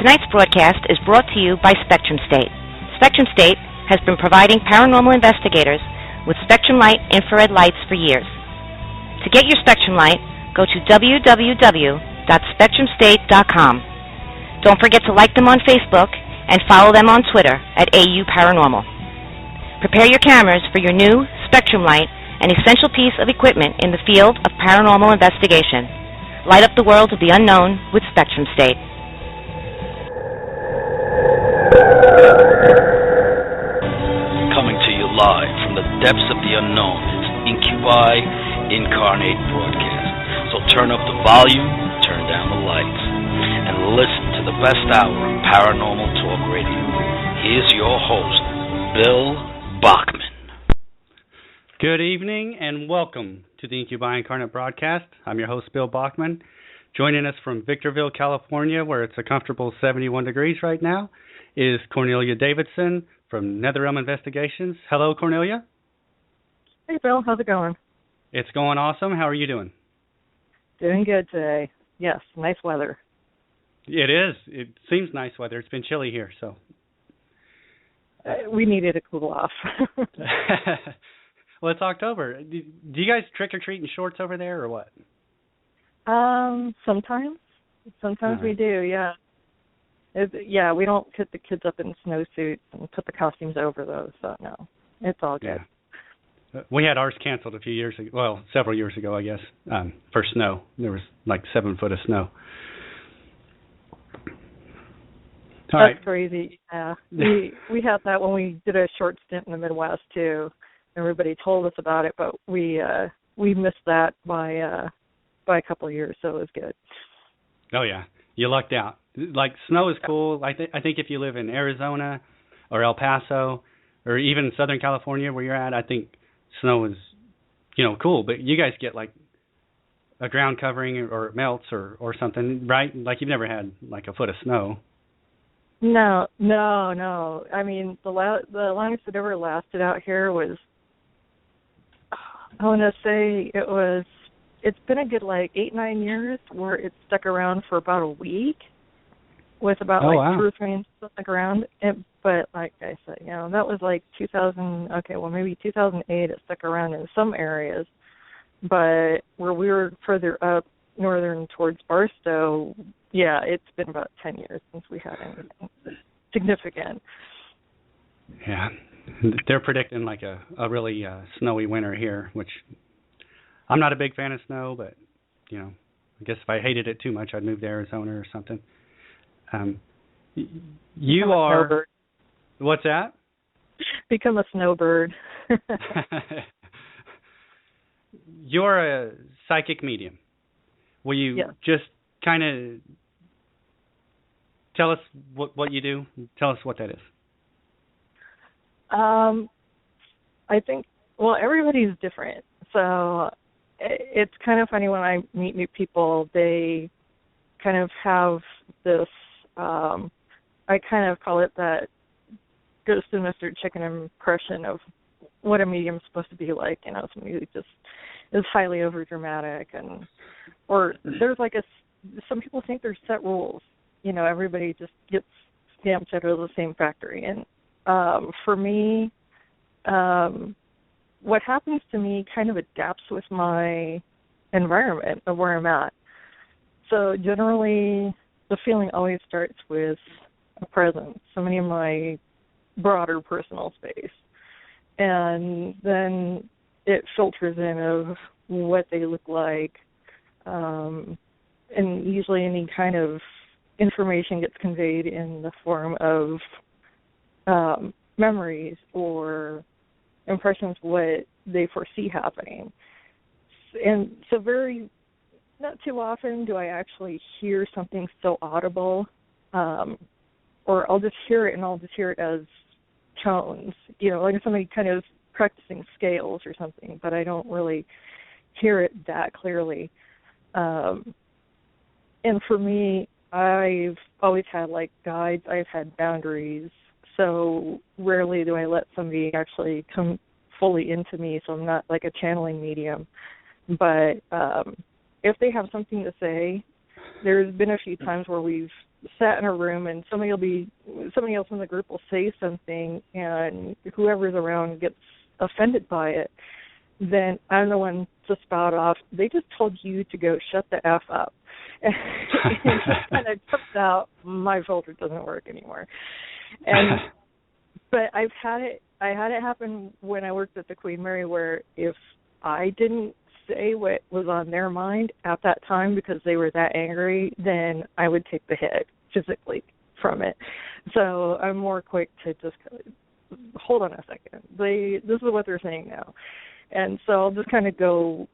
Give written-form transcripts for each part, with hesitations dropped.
Tonight's broadcast is brought to you by Spectrum State. Spectrum State has been providing paranormal investigators with Spectrum Light infrared lights for years. To get your Spectrum Light, go to www.spectrumstate.com. Don't forget to like them on Facebook and follow them on Twitter at AU Paranormal. Prepare your cameras for your new Spectrum Light, an essential piece of equipment in the field of paranormal investigation. Light up the world of the unknown with Spectrum State. Coming to you live from the depths of the unknown is Incubi Incarnate Broadcast. So turn up the volume, turn down the lights, and listen to the best hour of paranormal talk radio. Here's your host, Bill Bachman. Good evening and welcome to the Incubi Incarnate Broadcast. I'm your host, Bill Bachman. Joining us from Victorville, California, where it's a comfortable 71 degrees right now, is Cornelia Davidson from Nether Realm Investigations. Hello, Cornelia. Hey, Bill. How's it going? It's going awesome. How are you doing? Doing good today. Yes, nice weather. It is. It seems nice weather. It's been chilly here, so. We needed to cool off. Well, it's October. Do you guys trick-or-treat in shorts over there, or what? Sometimes. Sometimes we do, yeah. We don't put the kids up in snowsuits and put the costumes over those, so no. It's all good. Yeah. We had ours canceled a few years ago, well, several years ago, I guess, for snow. There was like 7 foot of snow. That's crazy, yeah. We had that when we did a short stint in the Midwest, too. Everybody told us about it, but we missed that by a couple of years, so it was good. Oh, yeah. You lucked out. Like, snow is cool. I think if you live in Arizona or El Paso or even Southern California where you're at, I think snow is, cool. But you guys get, like, a ground covering or it melts or something, right? Like, you've never had, like, a foot of snow. No. I mean, the longest it ever lasted out here was, I want to say it's been a good, 8-9 years where it stuck around for about a week with about 2 or 3 inches on the ground. But like I said, that was like 2008 it stuck around in some areas. But where we were further up northern towards Barstow, it's been about 10 years since we had anything significant. Yeah. They're predicting like a really snowy winter here, which I'm not a big fan of snow, but, I guess if I hated it too much, I'd move to Arizona or something. You are... Snowbird. What's that? Become a snowbird. You're a psychic medium. Will you just kind of tell us what you do? Tell us what that is. I think, everybody's different. So it's kind of funny when I meet new people, they kind of have this, I kind of call it that Ghost and Mr. Chicken impression of what a medium's supposed to be like, somebody who just is highly overdramatic or there's some people think there's set rules, everybody just gets stamped out of the same factory. And for me, what happens to me kind of adapts with my environment of where I'm at. So generally, the feeling always starts with a presence, somebody in my broader personal space. And then it filters in of what they look like. And usually any kind of information gets conveyed in the form of memories or impressions of what they foresee happening. And so not too often do I actually hear something so audible, or I'll just hear it and I'll just hear it as tones, like somebody kind of practicing scales or something, but I don't really hear it that clearly. And for me, I've always had guides, I've had boundaries, so rarely do I let somebody actually come fully into me, so I'm not like a channeling medium. But if they have something to say, there's been a few times where we've sat in a room and somebody else in the group will say something, and whoever's around gets offended by it. Then I'm the one to spout off, they just told you to go shut the F up. And it just kind of trips out, my filter doesn't work anymore. And but I had it happen when I worked at the Queen Mary, where if I didn't say what was on their mind at that time because they were that angry, then I would take the hit physically from it. So I'm more quick to just hold on a second. This is what they're saying now. And so I'll just kind of go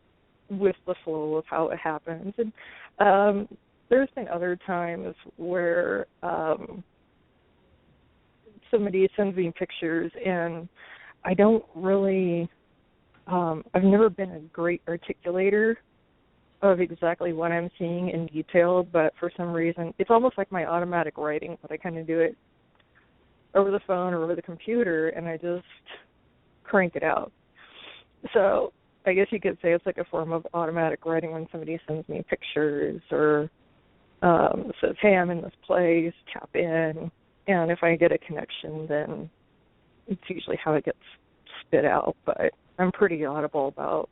with the flow of how it happens. And there's been other times where somebody sends me pictures, and I don't really, I've never been a great articulator of exactly what I'm seeing in detail, but for some reason, it's almost like my automatic writing, but I kind of do it over the phone or over the computer, and I just crank it out. So I guess you could say it's like a form of automatic writing when somebody sends me pictures or says, hey, I'm in this place, tap in. And if I get a connection, then it's usually how it gets spit out. But I'm pretty audible about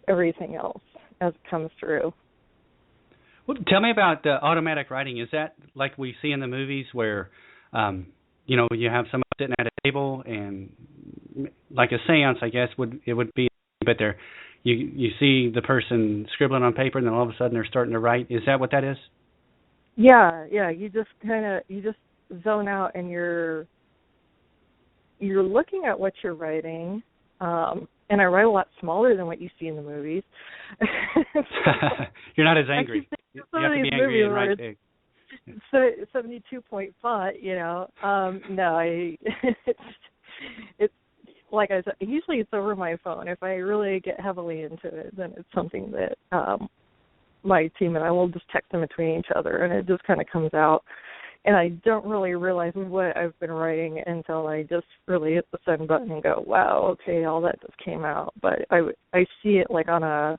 everything else as it comes through. Well, tell me about the automatic writing. Is that like we see in the movies where, you have someone sitting at a table and like a seance, I guess, it would be, but you see the person scribbling on paper and then all of a sudden they're starting to write. Is that what that is? Yeah. You just zone out and you're looking at what you're writing. And I write a lot smaller than what you see in the movies. You're not as angry. You have to be angry and write big. 72-point font, no, it's like I said, usually it's over my phone. If I really get heavily into it, then it's something that my team and I will just text in between each other, and it just kind of comes out. And I don't really realize what I've been writing until I just really hit the send button and go, wow, okay, all that just came out. But I see it like on a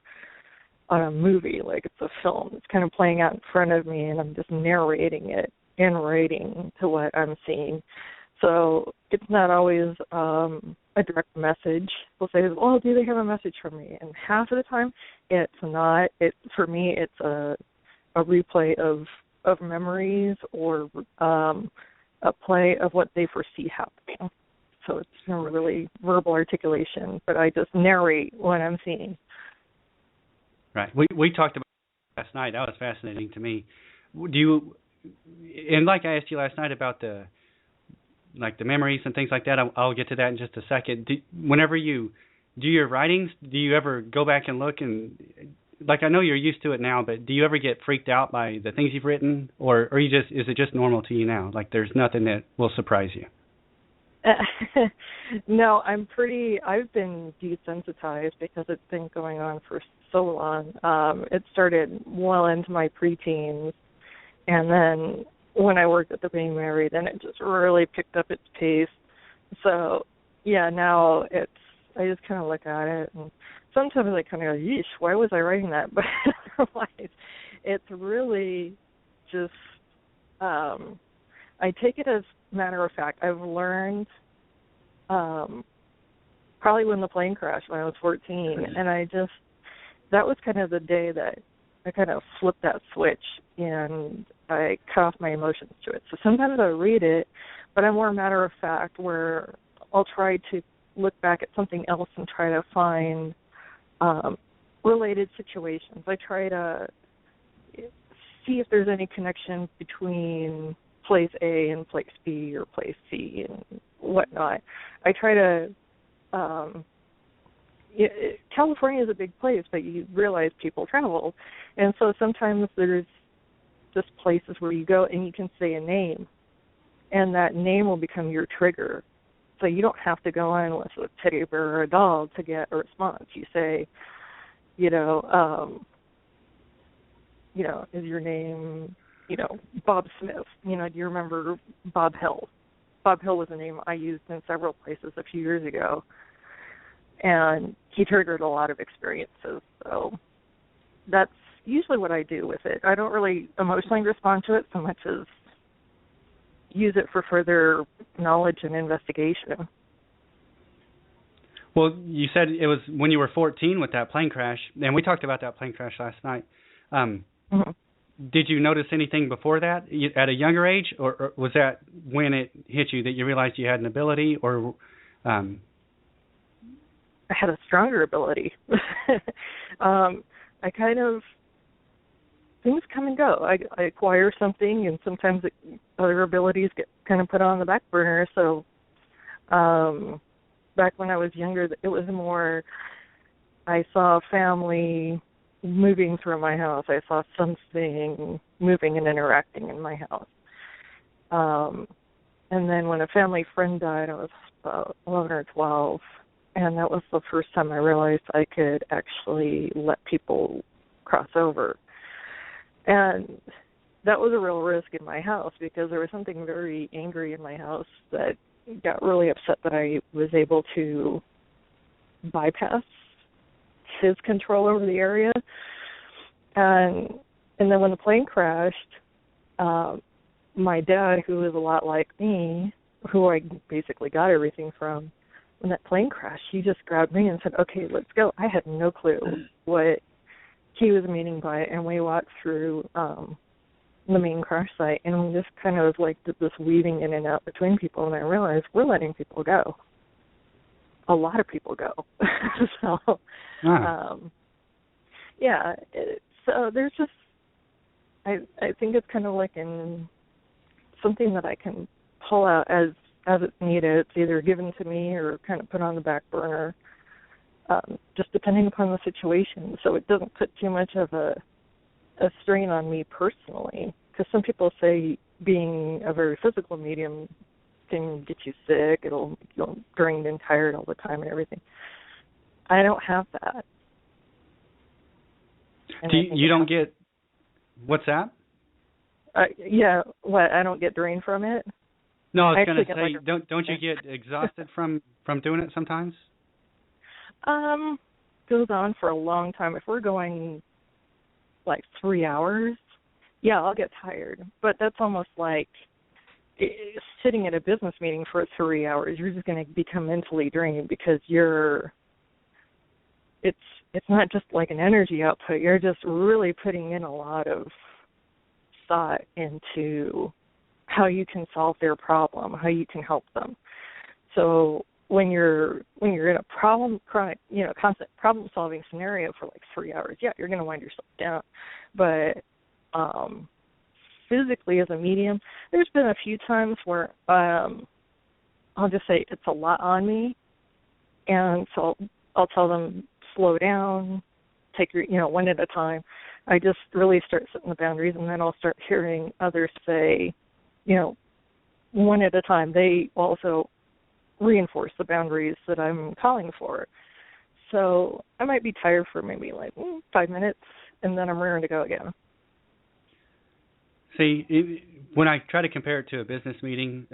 movie, like it's a film. It's kind of playing out in front of me, and I'm just narrating it and writing to what I'm seeing. So it's not always a direct message. They'll say, well, do they have a message from me? And half of the time, it's not. For me, it's a replay of memories or a play of what they foresee happening. So it's not really verbal articulation, but I just narrate what I'm seeing. Right. We talked about it last night. That was fascinating to me. And like I asked you last night about the memories and things like that, I'll get to that in just a second. Whenever you do your writings, do you ever go back and look and, like, I know you're used to it now, but do you ever get freaked out by the things you've written, or is it just normal to you now? Like there's nothing that will surprise you? No, I've been desensitized because it's been going on for so long. It started well into my preteens, and then when I worked at the Queen Mary, then it just really picked up its pace. So, yeah, now I just kind of look at it, and sometimes I kind of go, yeesh, why was I writing that? But otherwise, it's really just, I take it as a matter of fact. I've learned probably when the plane crashed when I was 14, and that was kind of the day that I kind of flipped that switch, and I cut off my emotions to it. So sometimes I read it, but I'm more matter of fact, where I'll try to look back at something else and try to find related situations. I try to see if there's any connection between place A and place B or place C and whatnot. I try to California is a big place, but you realize people travel. And so sometimes there's just places where you go and you can say a name, and that name will become your trigger. So you don't have to go in with a teddy bear or a doll to get a response. You say, is your name, Bob Smith? Do you remember Bob Hill? Bob Hill was a name I used in several places a few years ago, and he triggered a lot of experiences. So that's usually what I do with it. I don't really emotionally respond to it so much as use it for further knowledge and investigation. Well, you said it was when you were 14 with that plane crash, and we talked about that plane crash last night. Did you notice anything before that at a younger age, or was that when it hit you that you realized you had an ability, or I had a stronger ability. I kind of, things come and go. I acquire something, and sometimes other abilities get kind of put on the back burner. So back when I was younger, it was more, I saw a family moving through my house. I saw something moving and interacting in my house. And then when a family friend died, I was about 11 or 12, and that was the first time I realized I could actually let people cross over. And that was a real risk in my house because there was something very angry in my house that got really upset that I was able to bypass his control over the area. And then when the plane crashed, my dad, who is a lot like me, who I basically got everything from, when that plane crashed, he just grabbed me and said, okay, let's go. I had no clue what he was meaning by it, and we walked through the main crash site, and we just kind of like did this weaving in and out between people, and I realized we're letting people go. A lot of people go. So, so there's just, I think it's kind of like in something that I can pull out as it's needed. It's either given to me or kind of put on the back burner, just depending upon the situation. So it doesn't put too much of a strain on me personally, because some people say being a very physical medium can get you sick. It'll you'll drained and tired all the time and everything. I don't have that. And you don't get, what's that? Yeah, what, I don't get drained from it? No, I was going to say, don't you get exhausted from doing it sometimes? Goes on for a long time. If we're going like 3 hours, yeah, I'll get tired. But that's almost like sitting at a business meeting for 3 hours. You're just going to become mentally drained because it's not just like an energy output. You're just really putting in a lot of thought into how you can solve their problem, how you can help them. So when you're in a constant problem-solving scenario for like 3 hours, yeah, you're going to wind yourself down. But physically as a medium, there's been a few times where I'll just say it's a lot on me, and so I'll tell them, slow down, take your, one at a time. I just really start setting the boundaries, and then I'll start hearing others say, one at a time. They also reinforce the boundaries that I'm calling for. So I might be tired for maybe like 5 minutes, and then I'm raring to go again. See, when I try to compare it to a business meeting,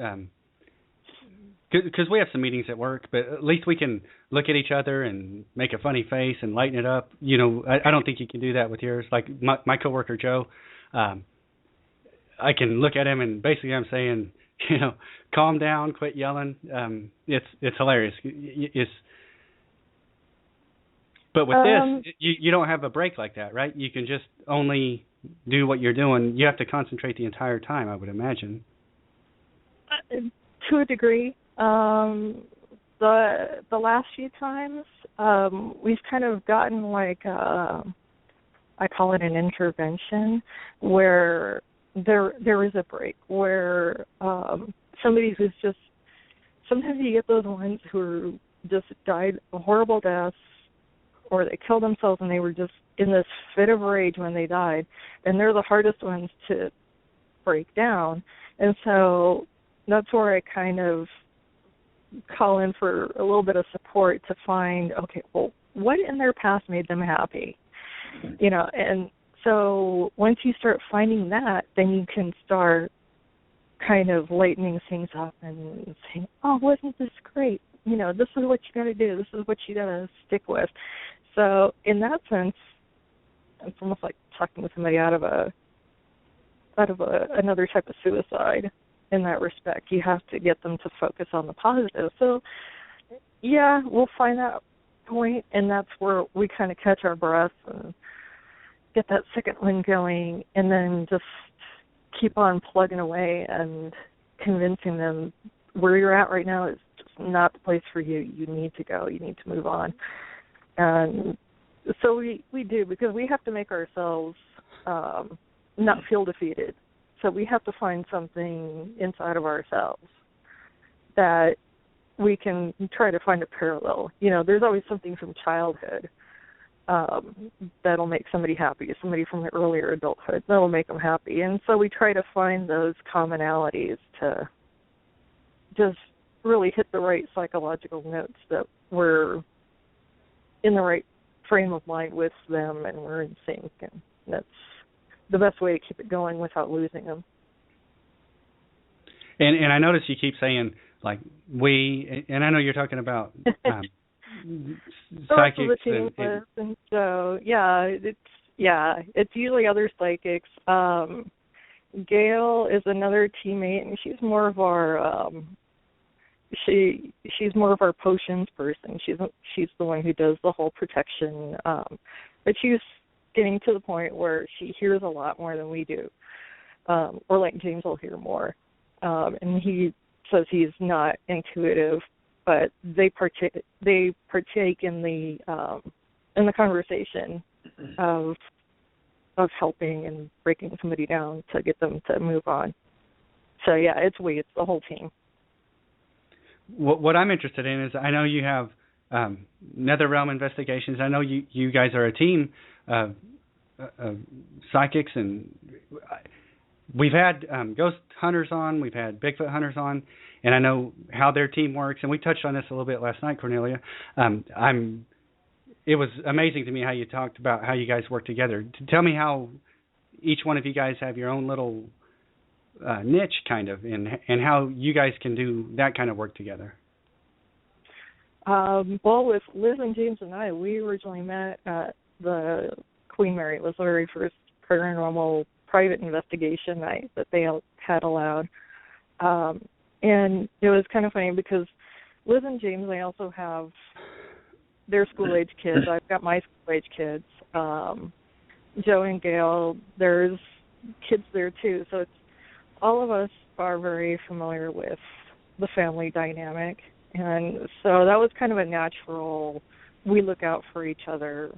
because we have some meetings at work, but at least we can look at each other and make a funny face and lighten it up. I don't think you can do that with yours. Like my coworker Joe, I can look at him and basically I'm saying, calm down, quit yelling. It's hilarious. But with this, you don't have a break like that, right? You can just only do what you're doing. You have to concentrate the entire time, I would imagine. To a degree. The last few times, we've kind of gotten like I call it an intervention, where there is a break, where somebody who's just, sometimes you get those ones who just died a horrible death, or they killed themselves and they were just in this fit of rage when they died, and they're the hardest ones to break down. And so that's where I kind of call in for a little bit of support to find, okay, well, what in their past made them happy? And so once you start finding that, then you can start kind of lightening things up and saying, oh, wasn't this great? This is what you got to do. This is what you got to stick with. So in that sense, It's almost like talking to somebody out of another type of suicide in that respect. You have to get them to focus on the positive. So, yeah, we'll find that point, and that's where we kind of catch our breath and get that second wind going, and then just keep on plugging away and convincing them where you're at right now is just not the place for you. You need to go. You need to move on. And so we do, because we have to make ourselves not feel defeated. So we have to find something inside of ourselves that we can try to find a parallel. You know, there's always something from childhood that'll make somebody happy, somebody from the earlier adulthood that'll make them happy. And so we try to find those commonalities to just really hit the right psychological notes, that we're in the right frame of mind with them and we're in sync. And that's the best way to keep it going without losing them. And I notice you keep saying, like, we, and I know you're talking about psychics and so it's usually other psychics. Gail is another teammate, and she's more of our she's more of our potions person. She's the one who does the whole protection, but she's getting to the point where she hears a lot more than we do, or like James will hear more, and he says he's not intuitive, but they partake in the conversation of helping and breaking somebody down to get them to move on. So yeah, it's the whole team. What I'm interested in is, I know you have Nether Realm Investigations. I know you guys are a team of psychics, and we've had ghost hunters on, we've had Bigfoot hunters on, and I know how their team works, and we touched on this a little bit last night, Cornelia. It was amazing to me how you talked about how you guys work together. Tell me how each one of you guys have your own little niche, kind of, and how you guys can do that kind of work together. Well, with Liz and James and I, we originally met at the Queen Mary. It was the very first paranormal private investigation night that they had allowed. And it was kind of funny because Liz and James, they also have their school-age kids. I've got my school-age kids. Joe and Gail, there's kids there too. So it's, all of us are very familiar with the family dynamic. And so that was kind of a natural, we look out for each other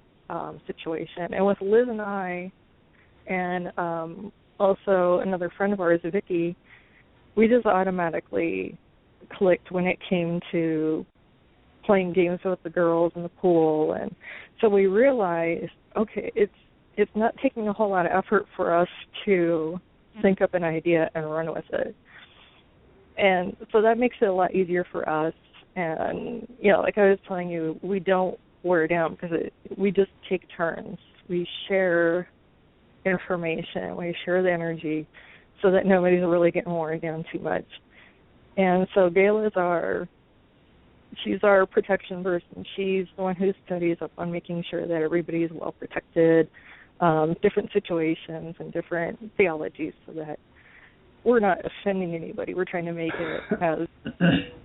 situation. And with Liz and I, and also another friend of ours, Vicky, we just automatically clicked when it came to playing games with the girls in the pool. And so we realized, okay, it's not taking a whole lot of effort for us to think up an idea and run with it. And so that makes it a lot easier for us. And, you know, like I was telling you, we don't wear down because we just take turns. We share information, we share the energy so that nobody's really getting worn down too much. And so Gail is she's our protection person. She's the one who studies up on making sure that everybody is well protected, different situations and different theologies, so that we're not offending anybody. We're trying to make it as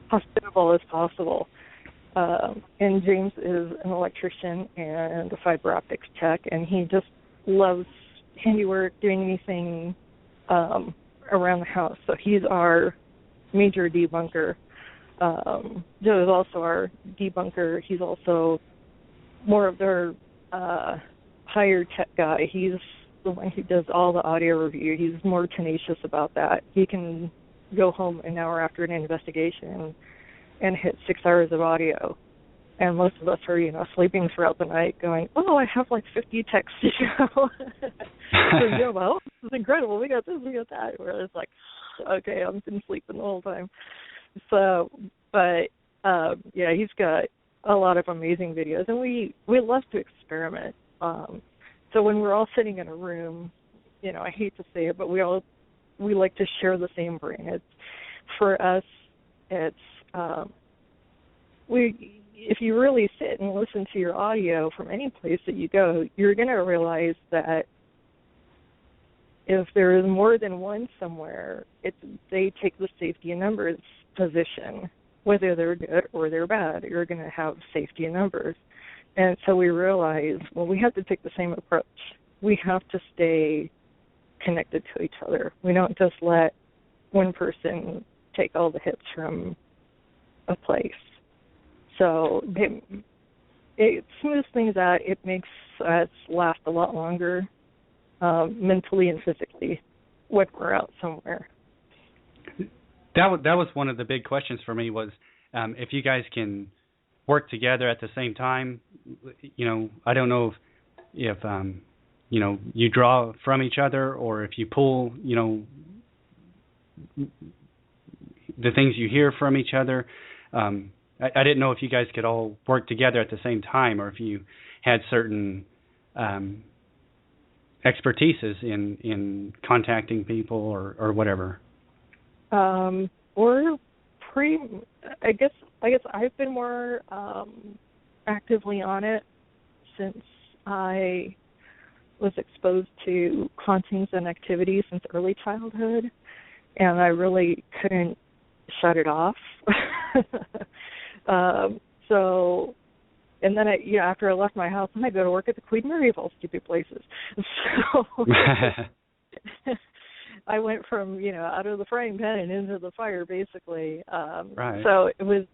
hospitable as possible. And James is an electrician and a fiber optics tech, and he just loves handiwork, doing anything around the house. So he's our major debunker. Joe is also our debunker. He's also more of their higher tech guy. He's the one who does all the audio review. He's more tenacious about that. He can go home an hour after an investigation and hit 6 hours of audio. And most of us are, sleeping throughout the night going, oh, I have like 50 texts to go. So, well, this is incredible. We got this, we got that. Where it's like, okay, I've been sleeping the whole time. So, but, yeah, he's got a lot of amazing videos. And we love to experiment. So when we're all sitting in a room, I hate to say it, but we like to share the same brain. For us, it's, if you really sit and listen to your audio from any place that you go, you're going to realize that if there is more than one somewhere, they take the safety in numbers position. Whether they're good or they're bad, you're going to have safety in numbers. And so we realize, well, we have to take the same approach. We have to stay connected to each other. We don't just let one person take all the hits from a place. So it smooths things out. It makes us last a lot longer, mentally and physically, when we're out somewhere. That was one of the big questions for me was if you guys can work together at the same time. I don't know if you draw from each other or if you pull, the things you hear from each other. I didn't know if you guys could all work together at the same time or if you had certain expertises in contacting people or whatever. We're I guess I've been more actively on it since I was exposed to hauntings and activities since early childhood, and I really couldn't shut it off. So, and then after I left my house, I go to work at the Queen Mary of all stupid places. So I went from, out of the frying pan and into the fire, basically. Right. So it was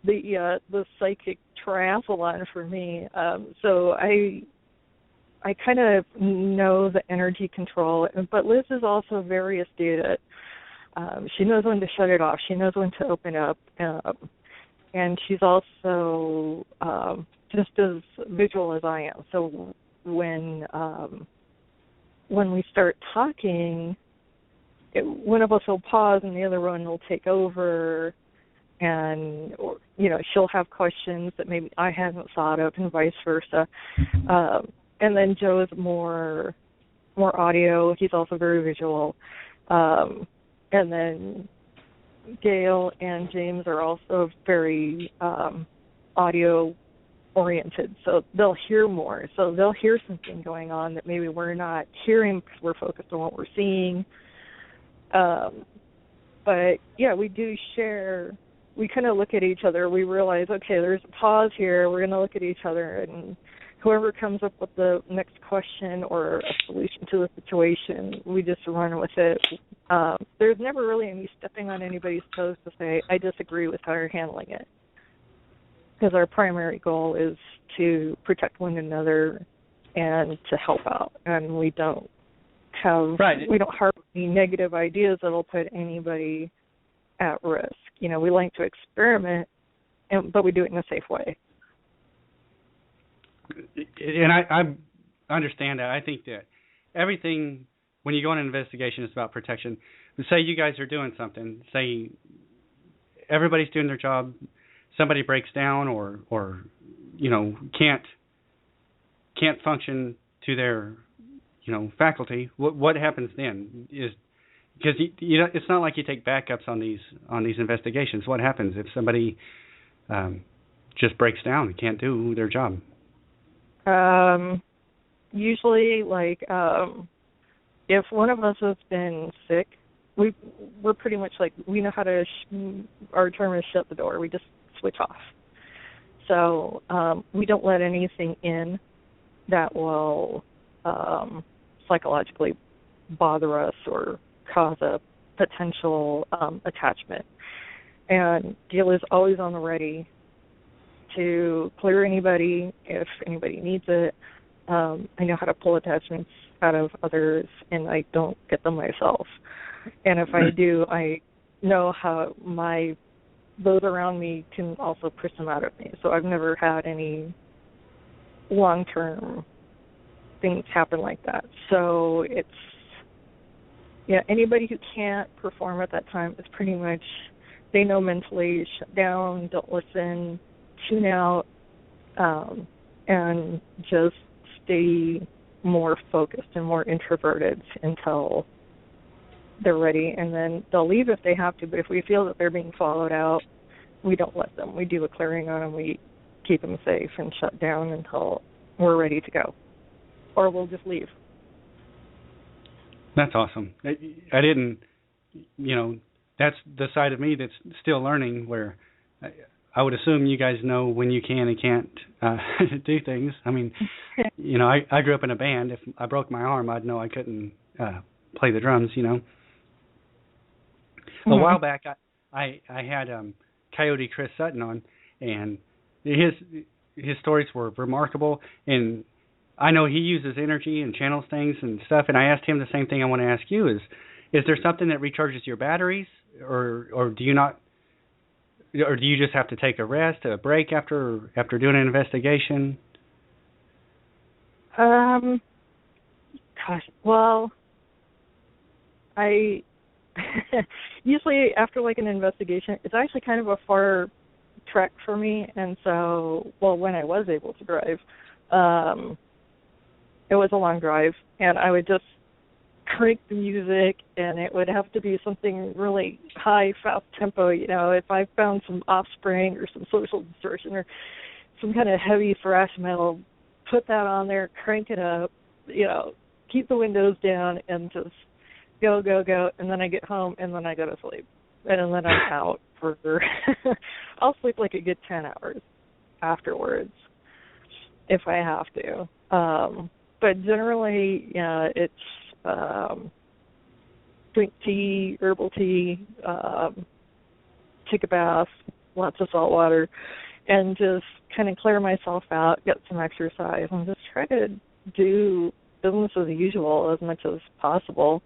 the psychic triathlon for me. So I kind of know the energy control, but Liz is also very astute at she knows when to shut it off. She knows when to open up. And she's also just as visual as I am. So when we start talking, one of us will pause and the other one will take over, and she'll have questions that maybe I hadn't thought of, and vice versa. And then Joe is more audio. He's also very visual. And then Gail and James are also very audio oriented, so they'll hear more. So they'll hear something going on that maybe we're not hearing because we're focused on what we're seeing. But yeah, we do share. We kind of look at each other. We realize, okay, there's a pause here. We're going to look at each other, and whoever comes up with the next question or a solution to the situation, we just run with it. There's never really any stepping on anybody's toes to say, I disagree with how you're handling it. Because our primary goal is to protect one another and to help out. And we don't harbor any negative ideas that will put anybody at risk. We like to experiment, but we do it in a safe way. And I understand that. I think that everything, when you go on an investigation, is about protection. Say you guys are doing something. Say everybody's doing their job. Somebody breaks down or can't function to their faculty. What happens then? Because it's not like you take backups on these investigations. What happens if somebody just breaks down and can't do their job? Usually, if one of us has been sick, we're pretty much we know how to. Our term is shut the door. We just switch off. So we don't let anything in that will psychologically bother us or cause a potential attachment. And Gail is always on the ready to clear anybody if anybody needs it. I know how to pull attachments out of others, and I don't get them myself. And if I do, I know how those around me can also push them out of me. So I've never had any long-term things happen like that. So anybody who can't perform at that time is pretty much, they know mentally, shut down, don't listen, tune out, and just stay more focused and more introverted until they're ready. And then they'll leave if they have to, but if we feel that they're being followed out, we don't let them. We do a clearing on them. We keep them safe and shut down until we're ready to go, or we'll just leave. That's awesome. I didn't, that's the side of me that's still learning, where I would assume you guys know when you can and can't do things. I mean, I grew up in a band. If I broke my arm, I'd know I couldn't play the drums, A while back, I had Coyote Chris Sutton on, and his stories were remarkable, and I know he uses energy and channels things and stuff, and I asked him the same thing I want to ask you, is there something that recharges your batteries, or do you not, or do you just have to take a break after doing an investigation? Well, I usually after like an investigation, it's actually kind of a far trek for me, and so, when I was able to drive, it was a long drive, and I would just crank the music, and it would have to be something really high, fast tempo. If I found some Offspring or some Social Distortion or some kind of heavy thrash metal, put that on there, crank it up, keep the windows down, and just go, and then I get home, and then I go to sleep, and then I'm out for I'll sleep like a good 10 hours afterwards if I have to. But generally, it's drink tea, herbal tea, take a bath, lots of salt water, and just kind of clear myself out, get some exercise, and just try to do business as usual as much as possible,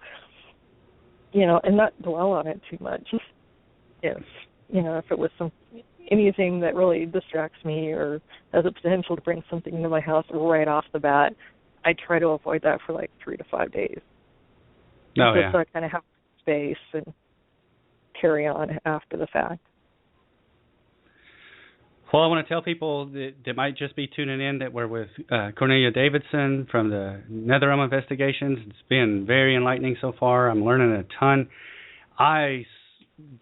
and not dwell on it too much. If it was anything that really distracts me or has the potential to bring something into my house right off the bat, I try to avoid that for like 3 to 5 days. So I kind of have space and carry on after the fact. Well, I want to tell people that might just be tuning in that we're with Cornelia Davidson from the Nether Realm Investigations. It's been very enlightening so far. I'm learning a ton. I've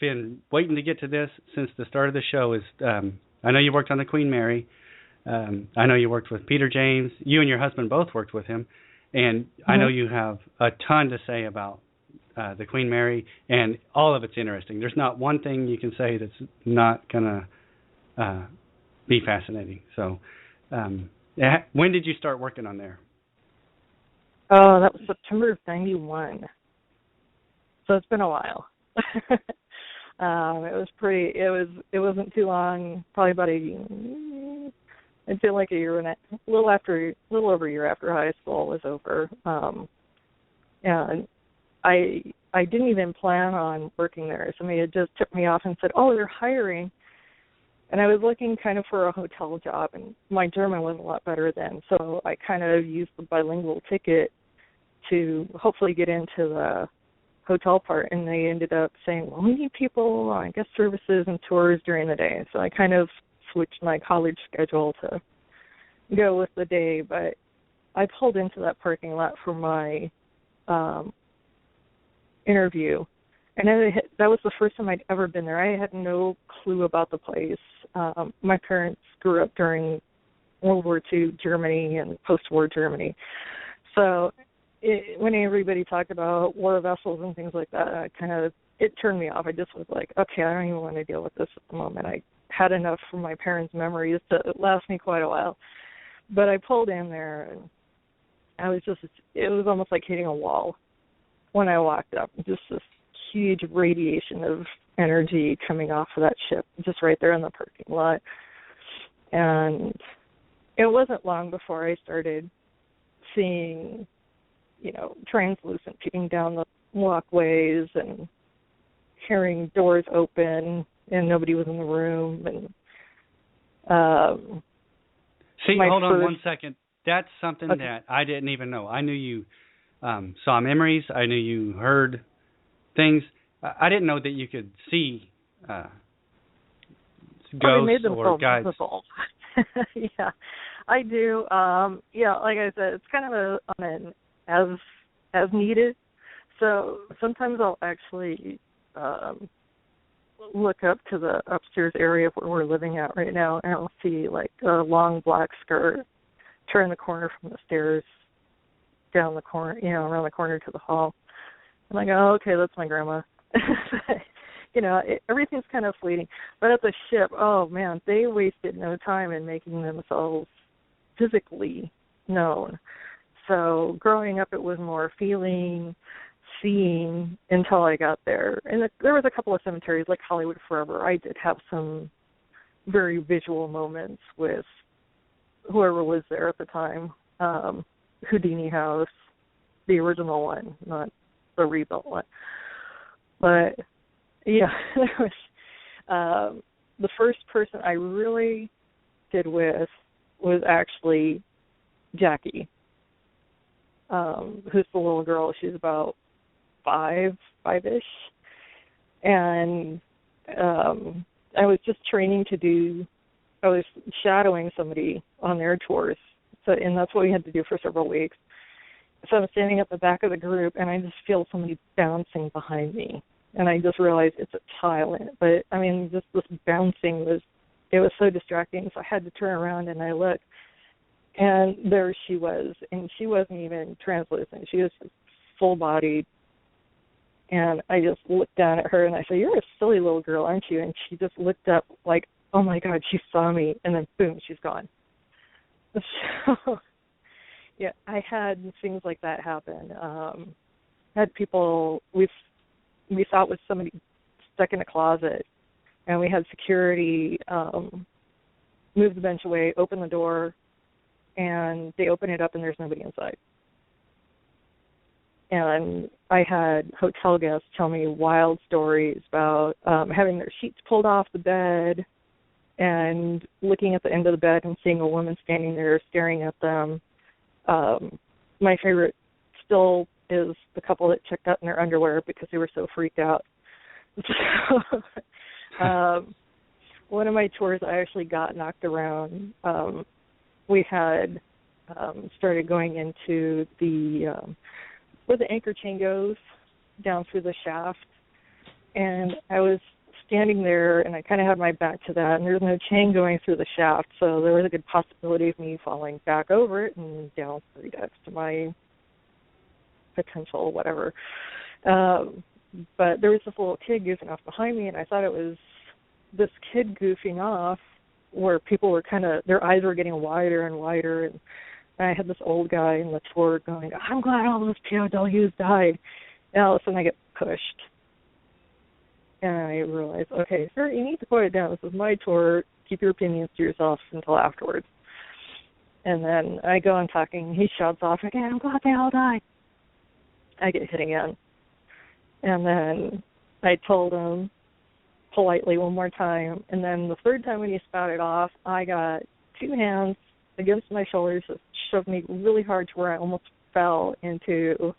been waiting to get to this since the start of the show. I know you worked on the Queen Mary. I know you worked with Peter James. You and your husband both worked with him. And I know you have a ton to say about the Queen Mary, and all of it's interesting. There's not one thing you can say that's not going to be fascinating. So when did you start working on there? Oh, that was September of 91. So it's been a while. It wasn't too long, probably about I'd say like a year and a little over a year after high school was over. And I didn't even plan on working there. Somebody had just tipped me off and said, "Oh, they're hiring." And I was looking kind of for a hotel job, and my German was a lot better then, so I kind of used the bilingual ticket to hopefully get into the hotel part, and they ended up saying, "Well, we need people on guest services and tours during the day." So I kind of switched my college schedule to go with the day, but I pulled into that parking lot for my interview, and that was the first time I'd ever been there. I had no clue about the place. My parents grew up during World War II Germany and post-war Germany, so when everybody talked about war vessels and things like that, it turned me off. I just was like, okay, I don't even want to deal with this at the moment. I had enough from my parents' memories to last me quite a while. But I pulled in there, and it was almost like hitting a wall when I walked up. Just this huge radiation of energy coming off of that ship, just right there in the parking lot. And it wasn't long before I started seeing, translucent peeking down the walkways and hearing doors open, and nobody was in the room. And hold on one second. That's something that I didn't even know. I knew you saw memories. I knew you heard things. I didn't know that you could see ghosts or guides. Yeah, I do. Like I said, it's kind of on an as needed. So sometimes I'll actually look up to the upstairs area where we're living at right now, and I'll see like a long black skirt turn the corner from the stairs down the corner, around the corner to the hall. And I go, oh, okay, that's my grandma. Everything's kind of fleeting. But at the ship, oh man, they wasted no time in making themselves physically known. So growing up, it was more feeling, seeing until I got there. And there was a couple of cemeteries like Hollywood Forever. I did have some very visual moments with whoever was there at the time. Houdini House, the original one, not the rebuilt one. But yeah, there was the first person I really did with was actually Jackie, who's the little girl. She's about five-ish, and I was just I was shadowing somebody on their tours, and that's what we had to do for several weeks. So I'm standing at the back of the group, and I just feel somebody bouncing behind me, and I just realized it's a child. But I mean, just this bouncing was so distracting. So I had to turn around and I looked, and there she was, and she wasn't even translucent. She was full-bodied. And I just looked down at her and I said, "You're a silly little girl, aren't you?" And she just looked up like, "Oh my God, she saw me," and then boom, she's gone. So, yeah, I had things like that happen. Had people, we thought was somebody stuck in a closet, and we had security move the bench away, open the door, and they open it up and there's nobody inside. And I had hotel guests tell me wild stories about having their sheets pulled off the bed and looking at the end of the bed and seeing a woman standing there staring at them. My favorite still is the couple that checked out in their underwear because they were so freaked out. One of my tours, I actually got knocked around. We had started going into where the anchor chain goes down through the shaft, and I was standing there, and I kind of had my back to that, and there's no chain going through the shaft, so there was a good possibility of me falling back over it and down 3 decks to my potential whatever. But there was this little kid goofing off behind me, and I thought it was this kid goofing off where people were their eyes were getting wider and wider, and I had this old guy in the tour going, "I'm glad all those POWs died." And all of a sudden I get pushed. And I realized, okay, sir, you need to quiet down. This is my tour. Keep your opinions to yourself until afterwards. And then I go on talking. He shouts off again, "I'm glad they all died." I get hit again. And then I told him politely one more time. And then the third time when he spouted off, I got 2 hands against my shoulders that shoved me really hard to where I almost fell into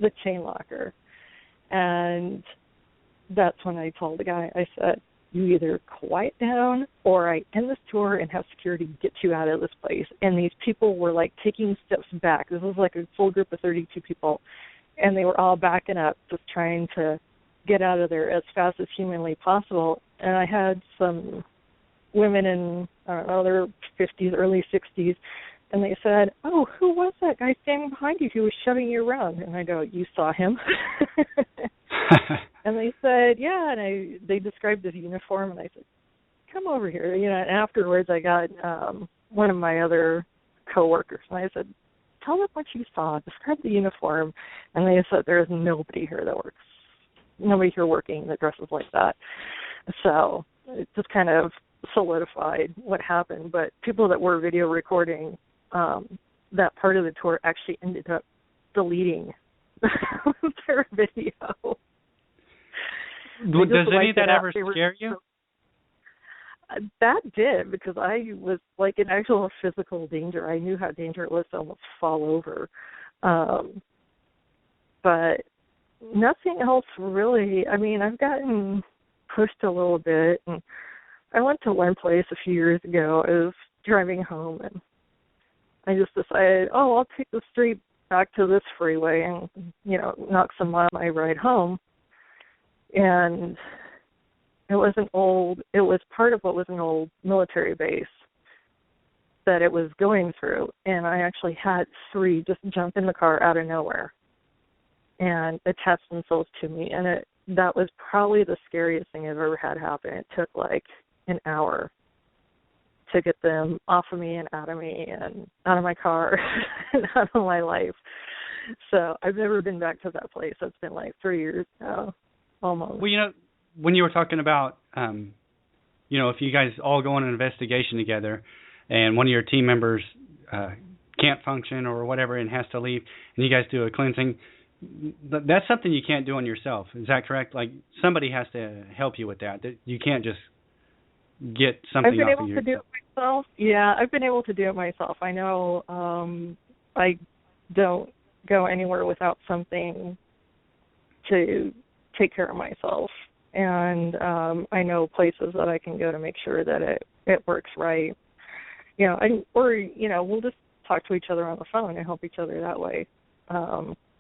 the chain locker. And that's when I told the guy, I said, "You either quiet down or I end this tour and have security get you out of this place." And these people were like taking steps back. This was like a full group of 32 people. And they were all backing up, just trying to get out of there as fast as humanly possible. And I had some women in, I don't know, their 50s, early 60s, and they said, "Oh, who was that guy standing behind you who was shoving you around?" And I go, "You saw him?" And they said, "Yeah," and they described his uniform, and I said, "Come over here." And afterwards I got one of my other coworkers, and I said, "Tell them what you saw, describe the uniform." And they said, "There's nobody here working that dresses like that." So it just kind of solidified what happened. But people that were video recording that part of the tour actually ended up deleting their video. Does any of that ever scare you? That did, because I was like in actual physical danger. I knew how dangerous it was to almost fall over. But nothing else really. I mean, I've gotten pushed a little bit. And I went to one place a few years ago. I was driving home, and I just decided, I'll take the street back to this freeway and, knock some on my ride home. And it was part of what was an old military base that it was going through, and I actually had 3 just jump in the car out of nowhere and attach themselves to me, and that was probably the scariest thing I've ever had happen. It took like an hour to get them off of me and out of my car and out of my life. So I've never been back to that place. It's been like 3 years now, almost. Well, when you were talking about, if you guys all go on an investigation together and one of your team members can't function or whatever and has to leave, and you guys do a cleansing, that's something you can't do on yourself. Is that correct? Like, somebody has to help you with that. You can't just get something off of yourself. I've been able to do it myself. Yeah, I've been able to do it myself. I know I don't go anywhere without something to take care of myself. And I know places that I can go to make sure that it works right. We'll just talk to each other on the phone and help each other that way.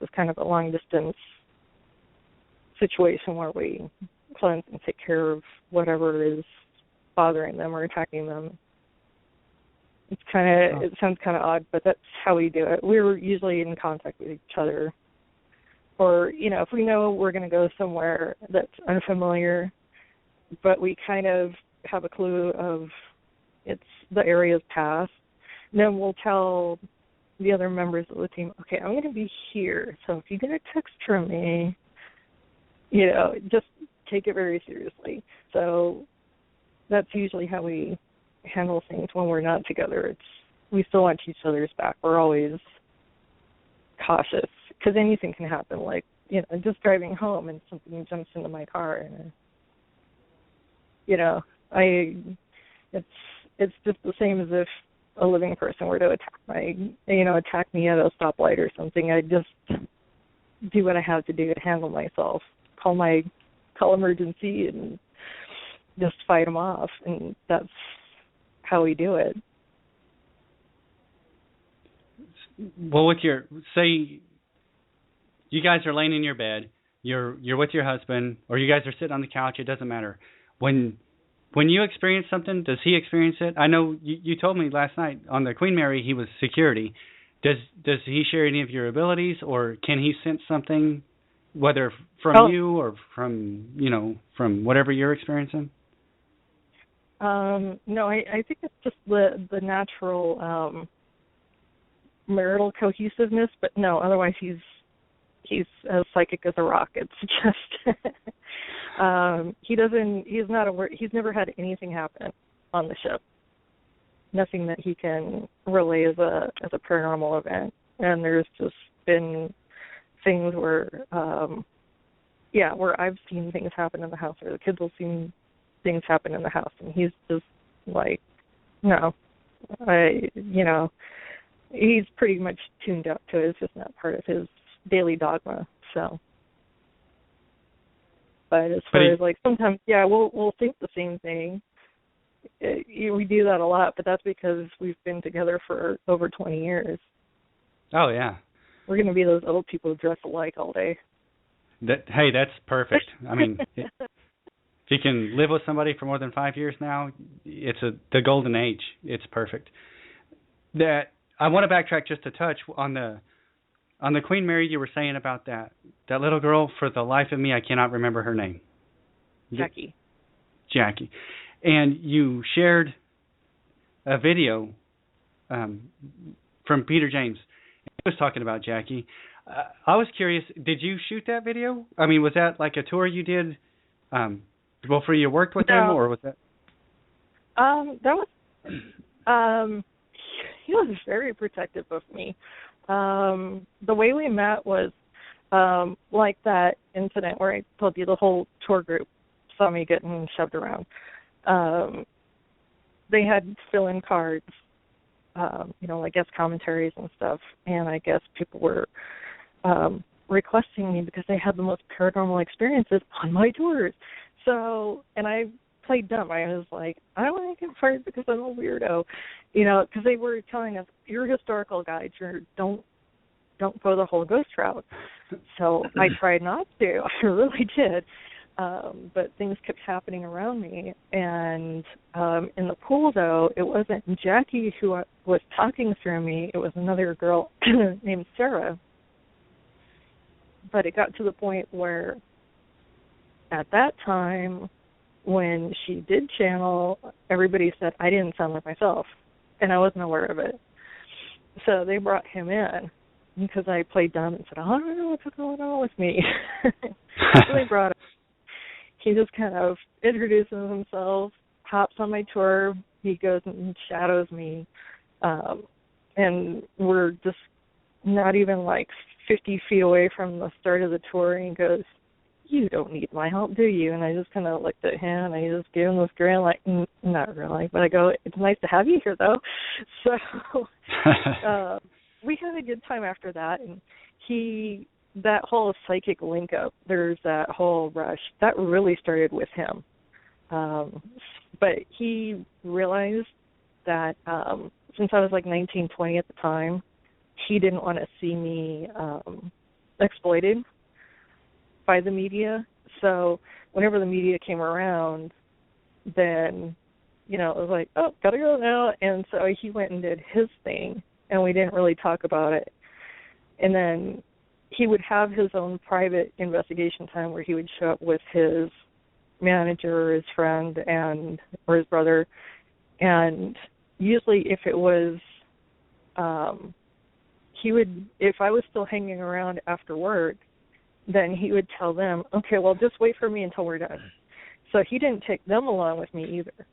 It's kind of a long-distance situation where we cleanse and take care of whatever is bothering them or attacking them. It sounds kind of odd, but that's how we do it. We're usually in contact with each other. Or, if we know we're going to go somewhere that's unfamiliar, but we kind of have a clue of the area's past, then we'll tell the other members of the team, okay, I'm going to be here, so if you get a text from me, just take it very seriously. So that's usually how we handle things when we're not together. We still watch each other's back. We're always cautious because anything can happen. Like, just driving home and something jumps into my car, and it's just the same as if a living person were to attack me at a stoplight or something. I just do what I have to do to handle myself. Call emergency and just fight them off, and that's how we do it. Well, say you guys are laying in your bed, you're with your husband, or you guys are sitting on the couch, it doesn't matter. When you experience something, does he experience it? I know you told me last night on the Queen Mary he was security. Does he share any of your abilities, or can he sense something, whether from you or from whatever you're experiencing? No, I think it's just the natural marital cohesiveness, but no, otherwise he's as psychic as a rock. It's just he's never had anything happen on the ship. Nothing that he can relay as a paranormal event. And there's just been things where I've seen things happen in the house, or the kids will see things happen in the house, and he's just like, no, he's pretty much tuned out to it. It's just not part of his daily dogma. So, but as far as like sometimes, we'll think the same thing. We do that a lot, but that's because we've been together for over 20 years. Oh yeah, we're gonna be those old people who dress alike all day. Hey, that's perfect. I mean, if you can live with somebody for more than 5 years now, it's the golden age. It's perfect. That I want to backtrack just a touch on the Queen Mary. You were saying about that little girl. For the life of me, I cannot remember her name. Jackie. And you shared a video from Peter James. He was talking about Jackie. I was curious, did you shoot that video? I mean, was that like a tour you did before you worked with him, or was that? That was. He was very protective of me. The way we met was like that incident where I told you the whole tour group saw me getting shoved around. They had fill-in cards, like guest commentaries and stuff, and I guess people were requesting me because they had the most paranormal experiences on my tours. So, and I played dumb. I was like, I don't want to get fired because I'm a weirdo, because they were telling us, you're historical guides, don't go the whole ghost route. So I tried not to. I really did. but things kept happening around me. And in the pool, though, it wasn't Jackie who was talking through me. It was another girl named Sarah. But it got to the point where at that time, when she did channel, everybody said I didn't sound like myself, and I wasn't aware of it. So they brought him in because I played dumb and said, I don't know what's going on with me. So they brought him. He just kind of introduces himself, hops on my tour. He goes and shadows me. And we're just not even like 50 feet away from the start of the tour, and he goes, you don't need my help, do you? And I just kind of looked at him, and I just gave him this grin, like, not really. But I go, it's nice to have you here, though. So we had a good time after that, and that whole psychic link-up, there's that whole rush, that really started with him. But he realized that since I was like 19, 20 at the time, he didn't want to see me exploited by the media. So whenever the media came around, then, it was like, oh, gotta go now. And so he went and did his thing, and we didn't really talk about it. And then he would have his own private investigation time where he would show up with his manager or his friend or his brother. And usually if it was, if I was still hanging around after work, then he would tell them, okay, well, just wait for me until we're done. So he didn't take them along with me either.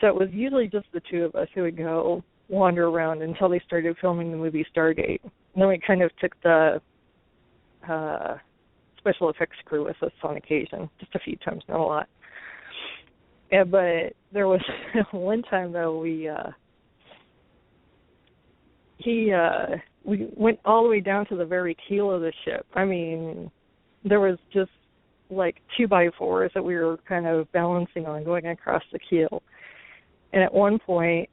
So it was usually just the two of us who would go wander around until they started filming the movie Stargate. And then we kind of took the special effects crew with us on occasion, just a few times, not a lot. Yeah, but there was one time, though, we went all the way down to the very keel of the ship. I mean, there was just like 2x4s that we were kind of balancing on going across the keel. And at one point,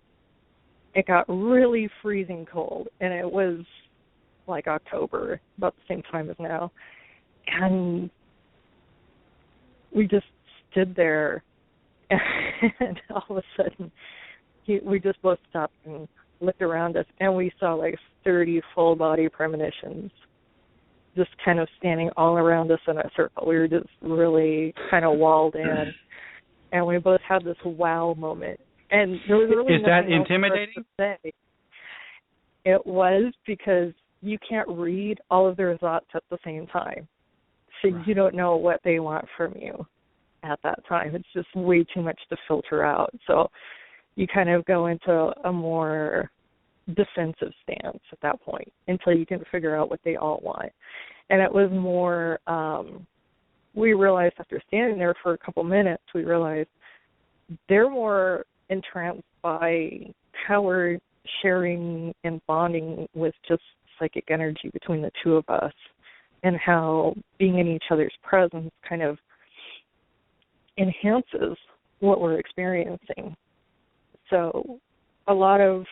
it got really freezing cold, and it was like October, about the same time as now. And we just stood there, and all of a sudden, we just both stopped and looked around us, and we saw like 30 full-body premonitions just kind of standing all around us in a circle. We were just really kind of walled in, and we both had this wow moment. And there was really Is that intimidating? To say. It was, because you can't read all of their thoughts at the same time. So you don't know what they want from you at that time. It's just way too much to filter out. So you kind of go into a more defensive stance at that point until you can figure out what they all want. And it was more, we realized after standing there for a couple minutes, we realized they're more entranced by how we're sharing and bonding with just psychic energy between the two of us, and how being in each other's presence kind of enhances what we're experiencing. So a lot of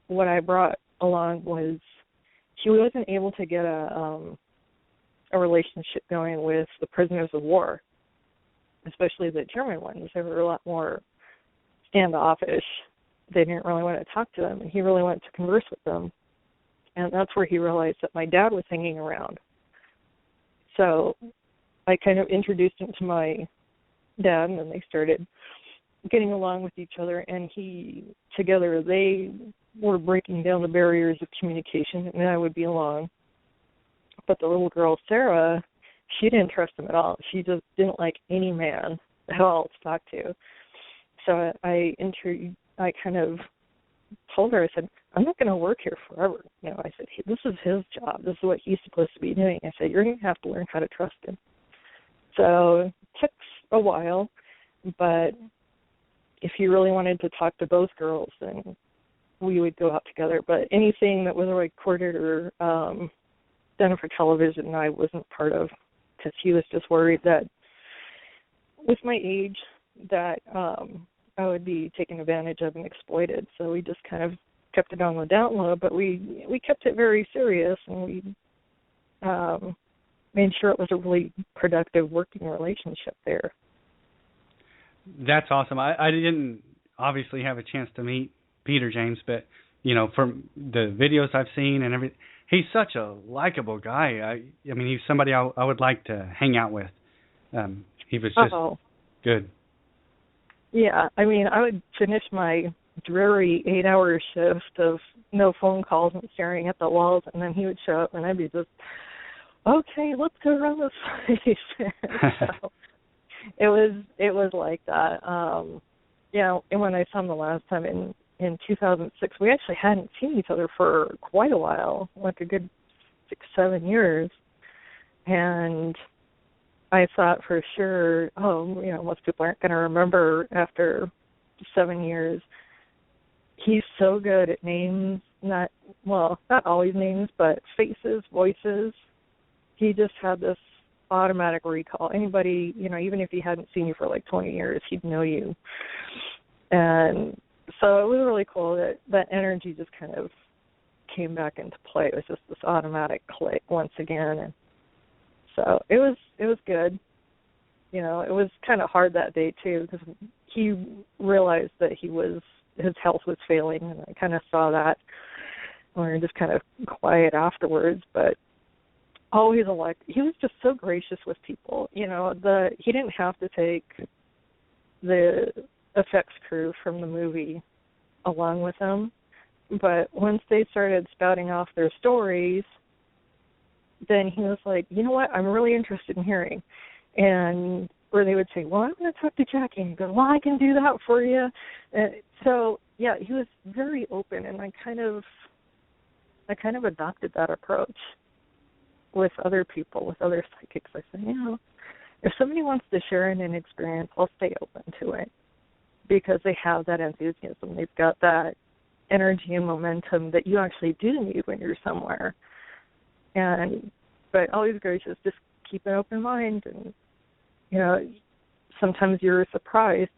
what I brought along was he wasn't able to get a relationship going with the prisoners of war, especially the German ones. They were a lot more standoffish. They didn't really want to talk to them, and he really wanted to converse with them. And that's where he realized that my dad was hanging around. So I kind of introduced him to my dad, and then they started getting along with each other, and together they were breaking down the barriers of communication, and I would be along. But the little girl, Sarah, she didn't trust him at all. She just didn't like any man at all to talk to. So I kind of told her, I said, I'm not going to work here forever. I said, this is his job. This is what he's supposed to be doing. I said, you're going to have to learn how to trust him. So it took a while, but if he really wanted to talk to both girls, then we would go out together. But anything that was recorded or done for television, I wasn't part of, because he was just worried that with my age that I would be taken advantage of and exploited. So we just kind of kept it on the down low, but we kept it very serious, and we made sure it was a really productive working relationship there. That's awesome. I didn't obviously have a chance to meet Peter James, but from the videos I've seen and everything, he's such a likable guy. I mean, he's somebody I would like to hang out with. He was just good. Yeah, I mean, I would finish my dreary 8-hour shift of no phone calls and staring at the walls, and then he would show up, and I'd be just, okay, let's go around this place. So it was like that. And when I saw him the last time in 2006, we actually hadn't seen each other for quite a while, like a good 6-7 years, and I thought for sure, most people aren't going to remember after 7 years. He's so good at names, not always names, but faces, voices. He just had this automatic recall. Anybody, even if he hadn't seen you for like 20 years, he'd know you. And so it was really cool that energy just kind of came back into play. It was just this automatic click once again. And so it was good. It was kind of hard that day too, because he realized that his health was failing, and I kind of saw that. We were just kind of quiet afterwards, but always he was just so gracious with people. He didn't have to take the effects crew from the movie along with him, but once they started spouting off their stories, then he was like, you know what, I'm really interested in hearing. And where they would say, well, I'm going to talk to Jackie. And he goes, well, I can do that for you. And so, yeah, he was very open, and I kind of adopted that approach with other people, with other psychics. I said, if somebody wants to share an experience, I'll stay open to it, because they have that enthusiasm. They've got that energy and momentum that you actually do need when you're somewhere. But always gracious, just keep an open mind, and sometimes you're surprised,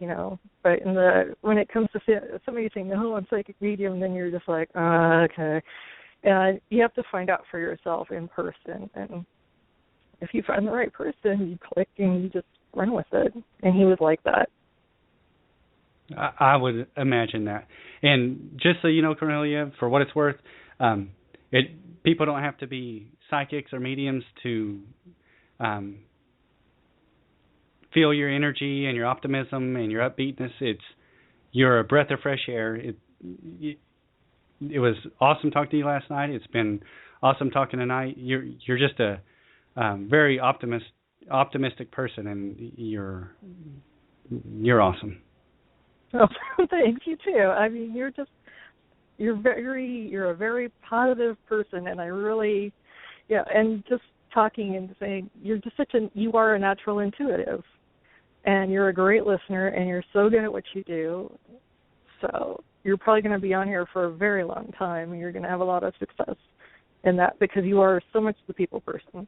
but when it comes to somebody saying, no, I'm psychic medium, then you're just like, okay. And you have to find out for yourself in person, and if you find the right person, you click and you just run with it. And he was like that. I would imagine that. And just so you know, Cornelia, for what it's worth, people don't have to be psychics or mediums to feel your energy and your optimism and your upbeatness. You're a breath of fresh air. It was awesome talking to you last night. It's been awesome talking tonight. You're just a very optimistic person, and you're awesome. Oh, thank you too. I mean, you're a very positive person, and I really, and just talking and saying you are a natural intuitive, and you're a great listener, and you're so good at what you do. So you're probably going to be on here for a very long time, and you're going to have a lot of success in that, because you are so much the people person.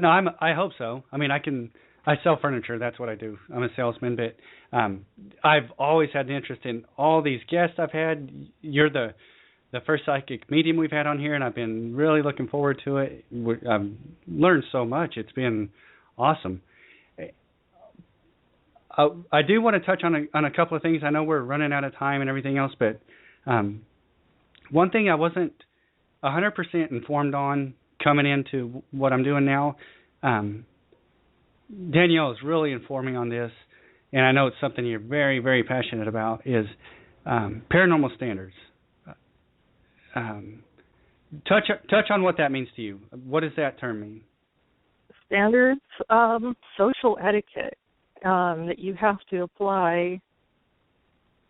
No, I hope so. I mean, I sell furniture. That's what I do. I'm a salesman, but I've always had an interest in all these guests I've had. You're the first psychic medium we've had on here, and I've been really looking forward to it. I've learned so much. It's been awesome. I do want to touch on a couple of things. I know we're running out of time and everything else, but one thing I wasn't 100% informed on coming into what I'm doing now, Danielle is really informing on this, and I know it's something you're very, very passionate about, is paranormal standards. Touch on what that means to you. What does that term mean? Standards, social etiquette that you have to apply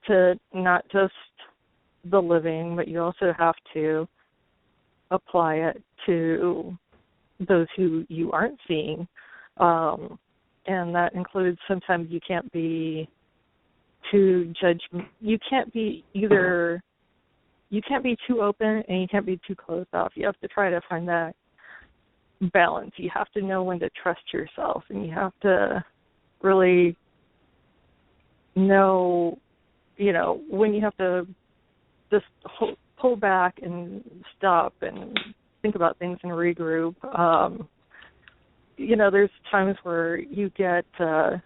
to not just the living, but you also have to apply it to those who you aren't seeing. And that includes, sometimes you can't be too you can't be too open, and you can't be too closed off. You have to try to find that balance. You have to know when to trust yourself, and you have to really know, when you have to just pull back and stop and think about things and regroup. There's times where you get, I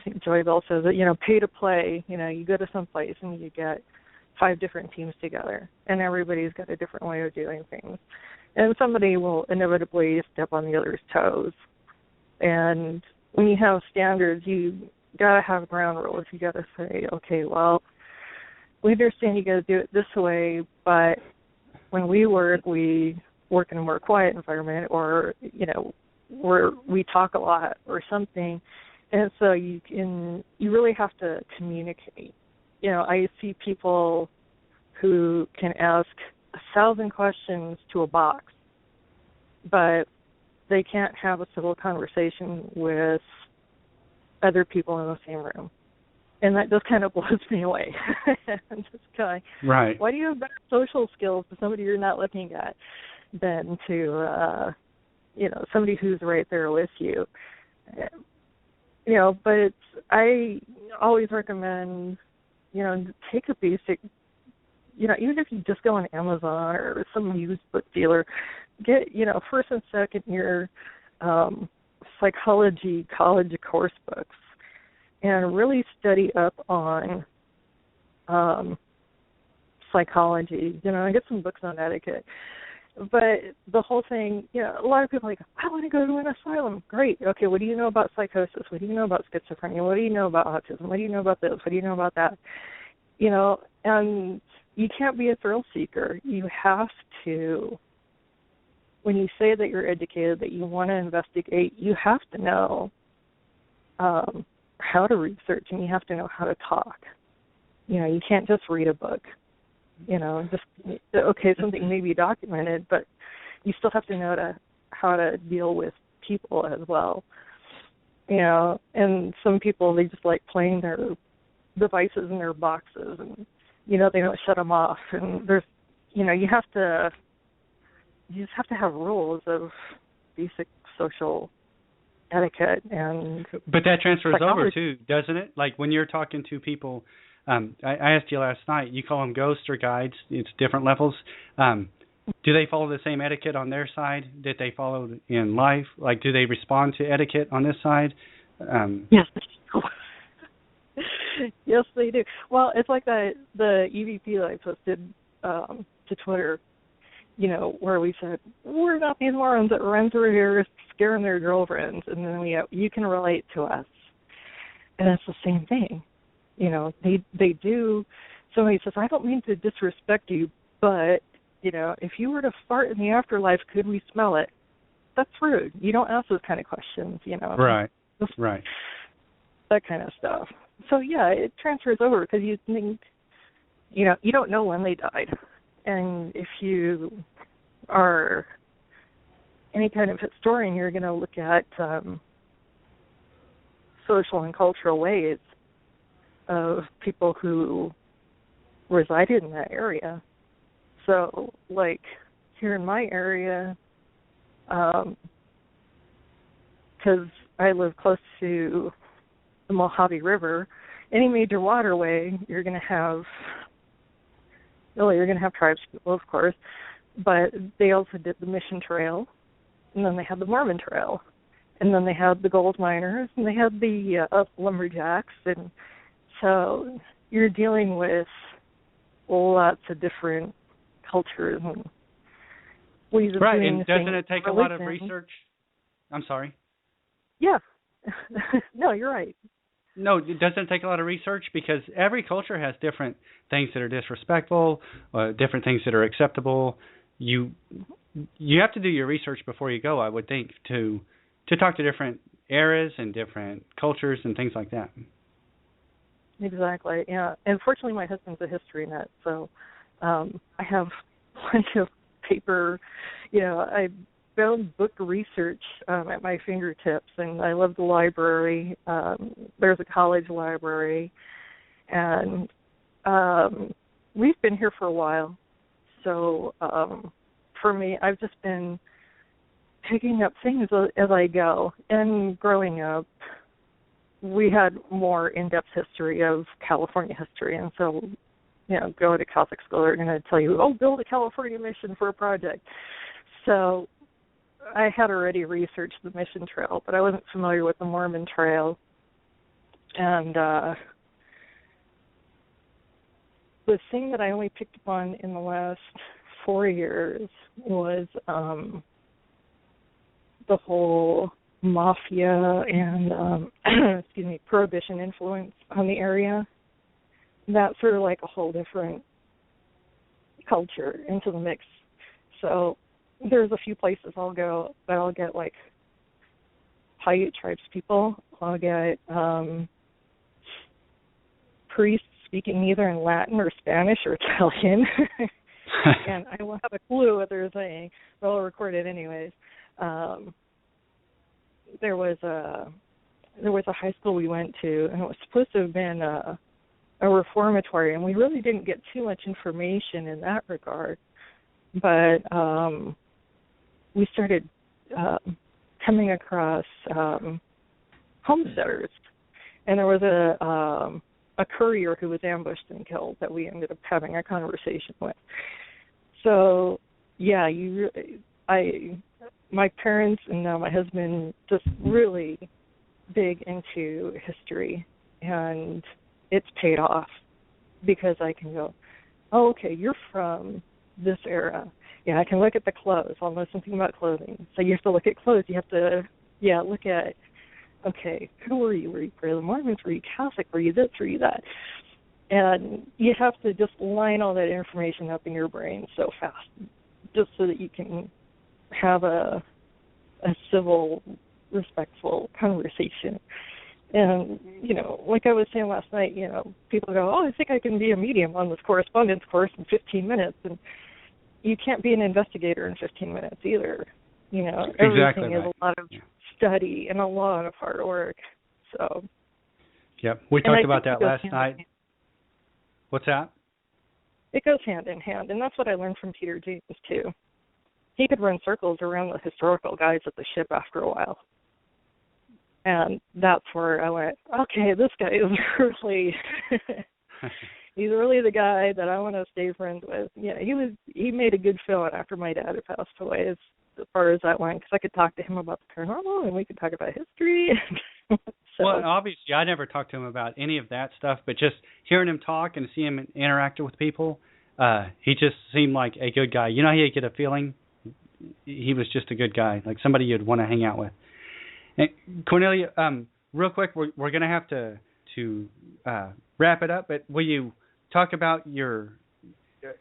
think Joy Bell says that, pay to play. You go to some place and you get 5 different teams together, and everybody's got a different way of doing things. And somebody will inevitably step on the other's toes. And when you have standards, you got to have ground rules. You got to say, okay, well, we understand you got to do it this way, but when we work in a more quiet environment, or, where we talk a lot or something. And so you really have to communicate. I see people who can ask 1,000 questions to a box, but they can't have a civil conversation with other people in the same room. And that just kind of blows me away. I'm just kind of, right. Why do you have better social skills to somebody you're not looking at than to, somebody who's right there with you? But I always recommend, take a basic, even if you just go on Amazon or some used book dealer, get, first and second year psychology college course books and really study up on psychology, and get some books on etiquette. But the whole thing, a lot of people are like, I want to go to an asylum. Great. Okay, what do you know about psychosis? What do you know about schizophrenia? What do you know about autism? What do you know about this? What do you know about that? And you can't be a thrill seeker. You have to, when you say that you're educated, that you want to investigate, you have to know how to research, and you have to know how to talk. You can't just read a book. Something may be documented, but you still have to know how to deal with people as well. And some people, they just like playing their devices in their boxes, and, they don't shut them off. And there's, you just have to have rules of basic social etiquette. But that transfers psychology. over too, doesn't it? Like when you're talking to people, I asked you last night, you call them ghosts or guides, it's different levels. Do they follow the same etiquette on their side that they follow in life? Like, do they respond to etiquette on this side? Yes. Yes, they do. Well, it's like the EVP that I posted to Twitter, where we said, we're not these morons that run through here scaring their girlfriends, and then you can relate to us. And it's the same thing. They do. Somebody says, I don't mean to disrespect you, but, if you were to fart in the afterlife, could we smell it? That's rude. You don't ask those kind of questions, Right. That kind of stuff. So, yeah, it transfers over because you think, you don't know when they died. And if you are any kind of historian, you're going to look at social and cultural ways of people who resided in that area. So, like, here in my area, because I live close to the Mojave River, any major waterway, you're going to have tribes people, of course, but they also did the Mission Trail, and then they had the Mormon Trail, and then they had the gold miners, and they had the lumberjacks, and so you're dealing with lots of different cultures and ways of doing and doesn't it take a lot of religion. research? I'm sorry. Yeah. No, you're right. No, it doesn't take a lot of research because every culture has different things that are disrespectful, different things that are acceptable. You have to do your research before you go, I would think, to talk to different eras and different cultures and things like that. Exactly, yeah. And fortunately, my husband's a history nut, so I have plenty of paper. I found book research at my fingertips, and I love the library. There's a college library, and we've been here for a while. So for me, I've just been picking up things as I go. And growing up, we had more in-depth history of California history, and so go to Catholic school, they're going to tell you, build a California mission for a project. So I had already researched the mission trail, but I wasn't familiar with the Mormon trail. And the thing that I only picked up on in the last 4 years was the whole mafia and prohibition influence on the area. That's sort of like a whole different culture into the mix. So there's a few places I'll go that I'll get like Paiute tribes people. I'll get priests speaking either in Latin or Spanish or Italian. And I won't have a clue what they're saying, but I'll record it anyways. There was a high school we went to, and it was supposed to have been a reformatory, and we really didn't get too much information in that regard. But we started coming across homesteaders, and there was a courier who was ambushed and killed that we ended up having a conversation with. So, yeah, my parents and now my husband just really big into history, and it's paid off because I can go, okay, you're from this era. Yeah, I can look at the clothes. I'll know something about clothing. So you have to look at clothes. You have to, look at, okay, who were you? Were you part of the Mormons? Were you Catholic? Were you this? Were you that? And you have to just line all that information up in your brain so fast, just so that you can have a civil, respectful conversation. And, like I was saying last night, people go, I think I can be a medium on this correspondence course in 15 minutes. And you can't be an investigator in 15 minutes either. Everything is a lot of study and a lot of hard work. So. Yep. We talked about that last night. What's that? It goes hand in hand, and that's what I learned from Peter James, too. He could run circles around the historical guys at the ship after a while. And that's where I went, okay, this guy is really, he's really the guy that I want to stay friends with. Yeah, he made a good feeling after my dad had passed away as far as that went, because I could talk to him about the paranormal, and we could talk about history. So. Well, obviously, I never talked to him about any of that stuff, but just hearing him talk and see him interact with people, he just seemed like a good guy. How you get a feeling? He was just a good guy, like somebody you'd want to hang out with. And Cornelia, real quick, we're going to have to wrap it up, but will you talk about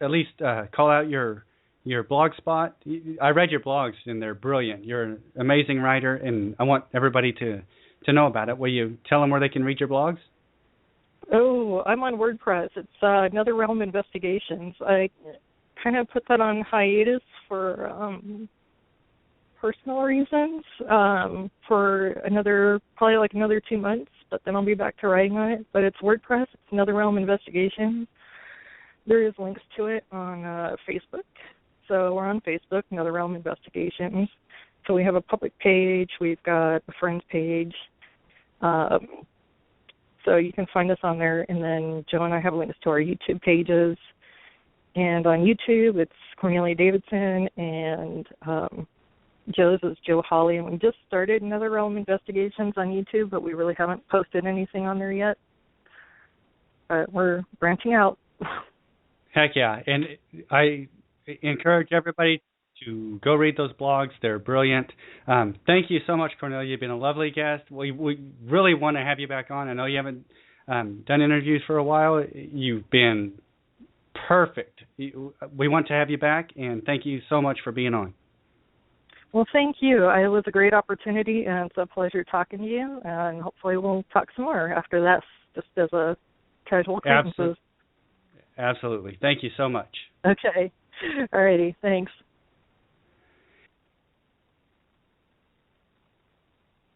at least call out your blog spot? I read your blogs, and they're brilliant. You're an amazing writer, and I want everybody to know about it. Will you tell them where they can read your blogs? Oh, I'm on WordPress. It's Nether Realm Investigations. I kind of put that on hiatus for personal reasons for probably another 2 months, but then I'll be back to writing on it. But it's WordPress. It's Nether Realm Investigations. There is links to it on Facebook. So we're on Facebook, Nether Realm Investigations. So we have a public page. We've got a friends page. So you can find us on there. And then Joe and I have links to our YouTube pages. And on YouTube, it's Cornelia Davidson, and Joe's is Joe Holly. And we just started Nether Realm Investigations on YouTube, but we really haven't posted anything on there yet. But we're branching out. Heck yeah. And I encourage everybody to go read those blogs. They're brilliant. Thank you so much, Cornelia. You've been a lovely guest. We really want to have you back on. I know you haven't done interviews for a while. You've been perfect. We want to have you back, and thank you so much for being on. Well, thank you. It was a great opportunity, and it's a pleasure talking to you, and hopefully we'll talk some more after that, just as a casual acquaintances. Absolutely. Thank you so much. Okay. All righty. Thanks.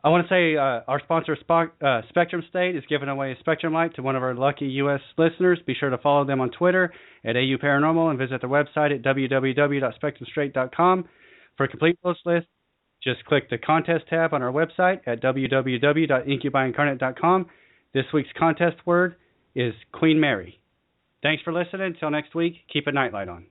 I want to say our sponsor, Spectrum State, is giving away a Spectrum light to one of our lucky U.S. listeners. Be sure to follow them on Twitter at AU Paranormal and visit their website at www.spectrumstraight.com. For a complete post list, just click the contest tab on our website at www.incubiincarnate.com. This week's contest word is Queen Mary. Thanks for listening. Until next week, keep a nightlight on.